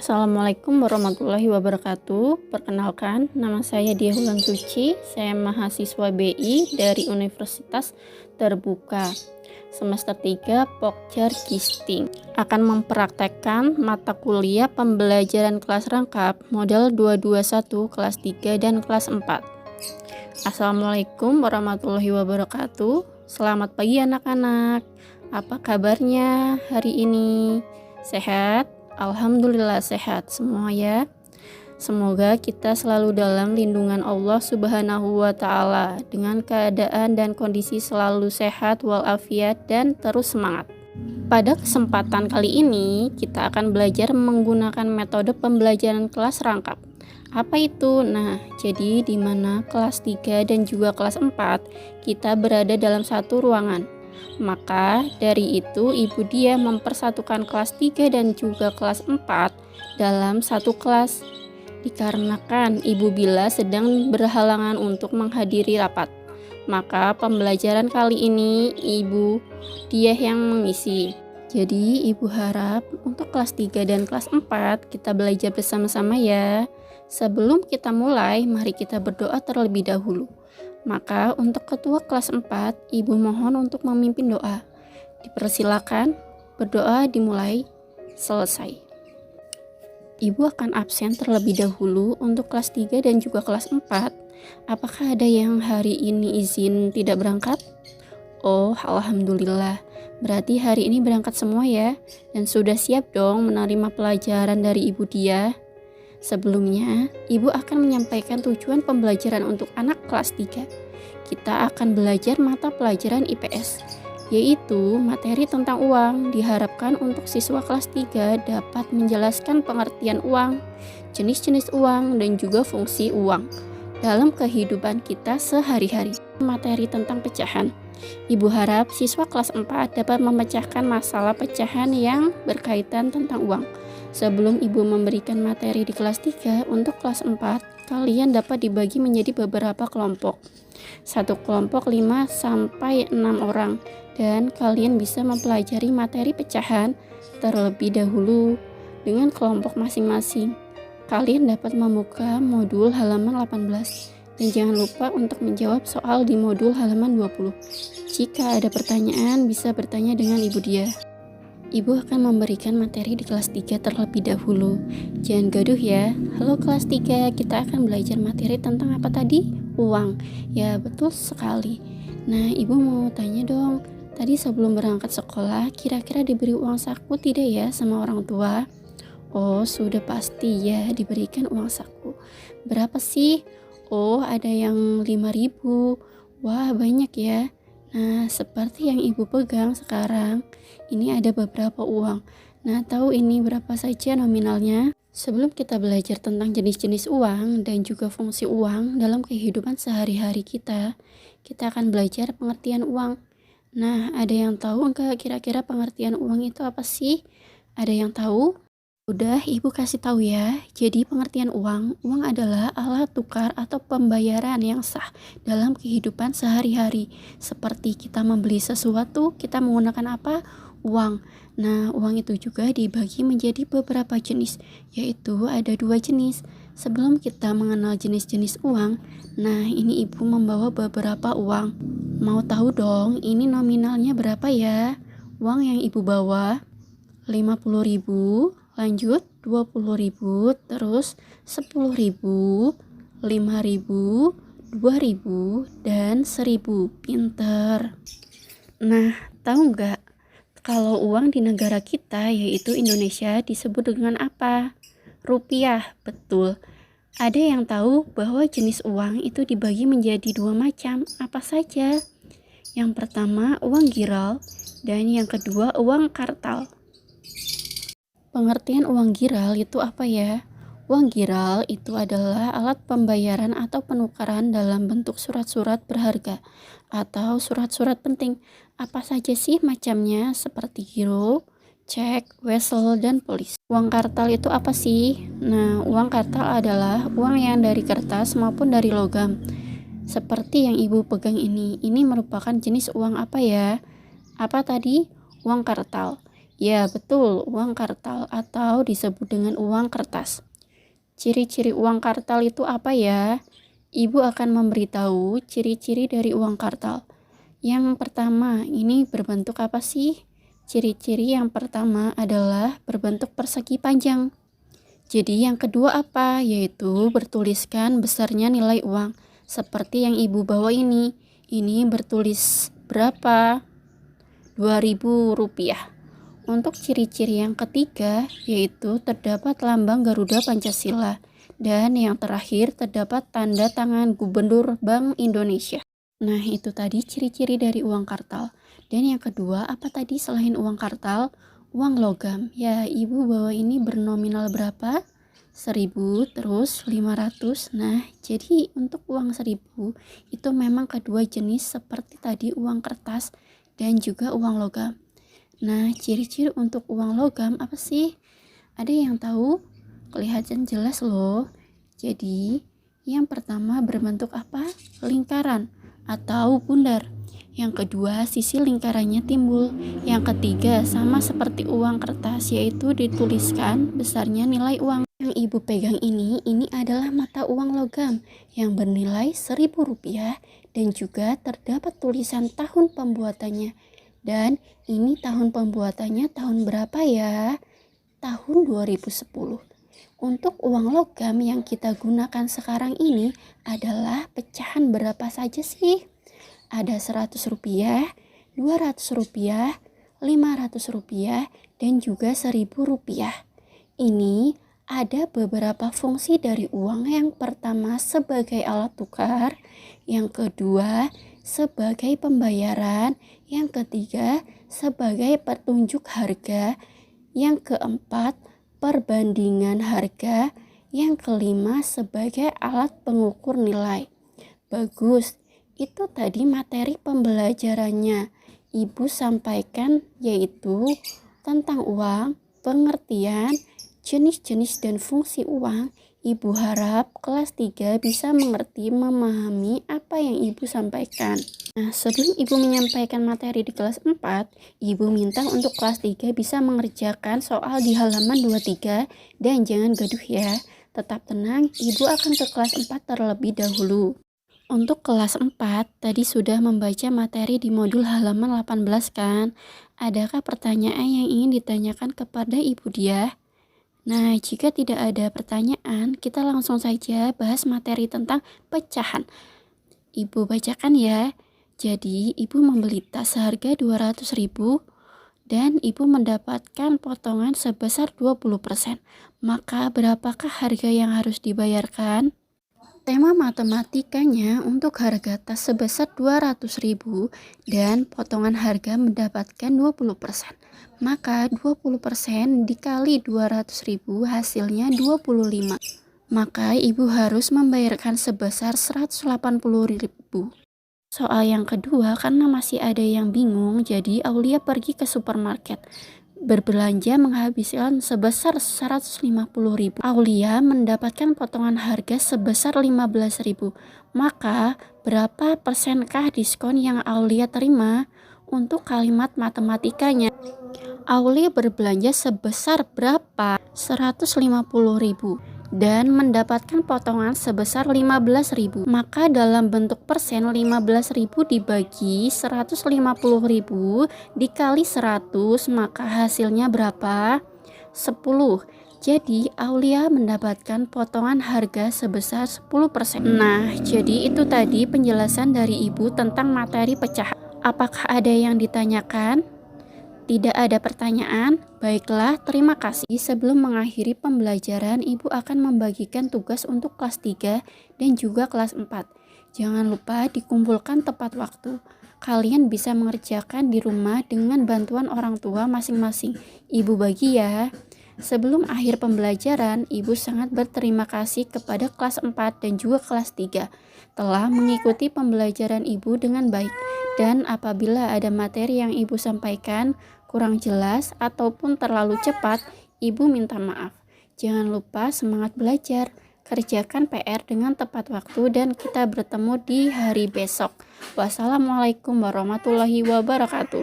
Assalamualaikum warahmatullahi wabarakatuh. Perkenalkan, nama saya Dia Wulan Suci. Saya mahasiswa BI dari Universitas Terbuka semester 3 Pokjar Gisting. Akan mempraktekkan mata kuliah pembelajaran kelas rangkap model 221 kelas 3 dan kelas 4. Assalamualaikum warahmatullahi wabarakatuh. Selamat pagi anak-anak. Apa kabarnya hari ini? Sehat? Alhamdulillah sehat semua ya. Semoga kita selalu dalam lindungan Allah Subhanahu wa Ta'ala, dengan keadaan dan kondisi selalu sehat walafiat dan terus semangat. Pada kesempatan kali ini kita akan belajar menggunakan metode pembelajaran kelas rangkap. Apa itu? Nah, jadi di mana kelas 3 dan juga kelas 4 kita berada dalam satu ruangan. Maka dari itu Ibu Dia mempersatukan kelas 3 dan juga kelas 4 dalam satu kelas, dikarenakan Ibu Bila sedang berhalangan untuk menghadiri rapat. Maka pembelajaran kali ini Ibu Dia yang mengisi. Jadi Ibu harap untuk kelas 3 dan kelas 4 kita belajar bersama-sama ya. Sebelum kita mulai, mari kita berdoa terlebih dahulu. Maka untuk ketua kelas 4, Ibu mohon untuk memimpin doa. Dipersilakan, berdoa dimulai, selesai. Ibu akan absen terlebih dahulu untuk kelas 3 dan juga kelas 4. Apakah ada yang hari ini izin tidak berangkat? Oh, alhamdulillah. Berarti hari ini berangkat semua ya. Dan sudah siap dong menerima pelajaran dari Ibu Dia. Sebelumnya, Ibu akan menyampaikan tujuan pembelajaran untuk anak kelas 3. Kita akan belajar mata pelajaran IPS, yaitu materi tentang uang. Diharapkan untuk siswa kelas 3 dapat menjelaskan pengertian uang, jenis-jenis uang, dan juga fungsi uang dalam kehidupan kita sehari-hari. Materi tentang pecahan. Ibu harap siswa kelas 4 dapat memecahkan masalah pecahan yang berkaitan tentang uang. Sebelum Ibu memberikan materi di kelas 3, untuk kelas 4, kalian dapat dibagi menjadi beberapa kelompok. Satu kelompok 5-6 orang, dan kalian bisa mempelajari materi pecahan terlebih dahulu dengan kelompok masing-masing. Kalian dapat membuka modul halaman 18, dan jangan lupa untuk menjawab soal di modul halaman 20. Jika ada pertanyaan, bisa bertanya dengan Ibu Dia. Ibu akan memberikan materi di kelas 3 terlebih dahulu. Jangan gaduh ya. Halo kelas 3, kita akan belajar materi tentang apa tadi? Uang. Ya, betul sekali. Nah, Ibu mau tanya dong. Tadi sebelum berangkat sekolah, kira-kira diberi uang saku tidak ya sama orang tua? Oh, sudah pasti ya diberikan uang saku. Berapa sih? Oh, ada yang 5.000. Wah, banyak ya. Nah, seperti yang Ibu pegang sekarang, ini ada beberapa uang. Nah, tahu ini berapa saja nominalnya? Sebelum kita belajar tentang jenis-jenis uang dan juga fungsi uang dalam kehidupan sehari-hari kita akan belajar pengertian uang. Nah, ada yang tahu enggak kira-kira pengertian uang itu apa sih? Ada yang tahu? Udah, Ibu kasih tahu ya. Jadi pengertian uang adalah alat tukar atau pembayaran yang sah dalam kehidupan sehari-hari. Seperti kita membeli sesuatu, kita menggunakan apa? Uang. Nah, uang itu juga dibagi menjadi beberapa jenis, yaitu ada 2 jenis. Sebelum kita mengenal jenis-jenis uang, nah ini Ibu membawa beberapa uang. Mau tahu dong, ini nominalnya berapa ya? Uang yang Ibu bawa 50.000, lanjut 20.000, terus 10.000, 5.000, 2.000, dan 1.000. Pinter. Nah, tahu nggak kalau uang di negara kita, yaitu Indonesia, disebut dengan apa? Rupiah, betul. Ada yang tahu bahwa jenis uang itu dibagi menjadi 2 macam, apa saja? Yang pertama uang giral, dan yang kedua uang kartal. Pengertian uang giral itu apa ya? Uang giral itu adalah alat pembayaran atau penukaran dalam bentuk surat-surat berharga atau surat-surat penting. Apa saja sih macamnya? Seperti giro, cek, wesel, dan polis. Uang kartal itu apa sih? Nah, uang kartal adalah uang yang dari kertas maupun dari logam. Seperti yang Ibu pegang ini merupakan jenis uang apa ya? Apa tadi? Uang kartal. Ya, betul, uang kartal atau disebut dengan uang kertas. Ciri-ciri uang kartal itu apa ya? Ibu akan memberitahu ciri-ciri dari uang kartal. Yang pertama, ini berbentuk apa sih? Ciri-ciri yang pertama adalah berbentuk persegi panjang. Jadi yang kedua apa? Yaitu bertuliskan besarnya nilai uang. Seperti yang ibu bawa ini. Ini bertulis berapa? 2.000 rupiah. Untuk ciri-ciri yang ketiga, yaitu terdapat lambang Garuda Pancasila. Dan yang terakhir, terdapat tanda tangan Gubernur Bank Indonesia. Nah, itu tadi ciri-ciri dari uang kartal. Dan yang kedua, apa tadi selain uang kartal? Uang logam. Ya, ibu bawa ini bernominal berapa? 1.000, terus 500. Nah, jadi untuk uang 1.000 itu memang kedua jenis seperti tadi uang kertas dan juga uang logam. Nah, ciri-ciri untuk uang logam apa sih? Ada yang tahu? Kelihatan jelas loh. Jadi, yang pertama berbentuk apa? Lingkaran atau bundar. Yang kedua, sisi lingkarannya timbul. Yang ketiga, sama seperti uang kertas, yaitu dituliskan besarnya nilai uang. Yang ibu pegang ini adalah mata uang logam yang bernilai 1.000 rupiah dan juga terdapat tulisan tahun pembuatannya. Dan ini tahun pembuatannya tahun berapa ya? Tahun 2010. Untuk uang logam yang kita gunakan sekarang ini adalah pecahan berapa saja sih? Ada 100 rupiah, 200 rupiah, 500 rupiah, dan juga 1.000 rupiah. Ini ada beberapa fungsi dari uang. Yang pertama sebagai alat tukar, yang kedua sebagai pembayaran, yang ketiga sebagai petunjuk harga, yang keempat perbandingan harga, yang kelima sebagai alat pengukur nilai. Bagus, itu tadi materi pembelajarannya ibu sampaikan, yaitu tentang uang, pengertian, jenis-jenis dan fungsi uang. Ibu harap kelas 3 bisa mengerti, memahami apa yang ibu sampaikan. Nah, sebelum ibu menyampaikan materi di kelas 4, ibu minta untuk kelas 3 bisa mengerjakan soal di halaman 23 dan jangan gaduh ya. Tetap tenang, ibu akan ke kelas 4 terlebih dahulu. Untuk kelas 4, tadi sudah membaca materi di modul halaman 18 kan? Adakah pertanyaan yang ingin ditanyakan kepada Ibu Diah? Nah, jika tidak ada pertanyaan, kita langsung saja bahas materi tentang pecahan. Ibu bacakan ya. Jadi, Ibu membeli tas seharga 200.000 dan Ibu mendapatkan potongan sebesar 20%. Maka berapakah harga yang harus dibayarkan? Tema matematikanya untuk harga tas sebesar 200.000 dan potongan harga mendapatkan 20%. Maka 20% dikali 200.000 hasilnya 25. Maka ibu harus membayarkan sebesar 180.000. Soal yang kedua, karena masih ada yang bingung, jadi Aulia pergi ke supermarket. Berbelanja menghabiskan sebesar 150.000. Aulia mendapatkan potongan harga sebesar 15.000. Maka berapa persenkah diskon yang Aulia terima? Untuk kalimat matematikanya, Aulia berbelanja sebesar berapa? 150.000 dan mendapatkan potongan sebesar 15.000. Maka dalam bentuk persen, 15.000 dibagi 150.000 dikali 100, maka hasilnya berapa? 10. Jadi Aulia mendapatkan potongan harga sebesar 10%. Nah, jadi itu tadi penjelasan dari ibu tentang materi pecahan. Apakah ada yang ditanyakan? Tidak ada pertanyaan? Baiklah, terima kasih. Sebelum mengakhiri pembelajaran, Ibu akan membagikan tugas untuk kelas 3 dan juga kelas 4. Jangan lupa dikumpulkan tepat waktu. Kalian bisa mengerjakan di rumah dengan bantuan orang tua masing-masing. Ibu bagi ya. Sebelum akhir pembelajaran, Ibu sangat berterima kasih kepada kelas 4 dan juga kelas 3 telah mengikuti pembelajaran Ibu dengan baik. Dan apabila ada materi yang Ibu sampaikan kurang jelas ataupun terlalu cepat, Ibu minta maaf. Jangan lupa semangat belajar, kerjakan PR dengan tepat waktu, dan kita bertemu di hari besok. Wassalamualaikum warahmatullahi wabarakatuh.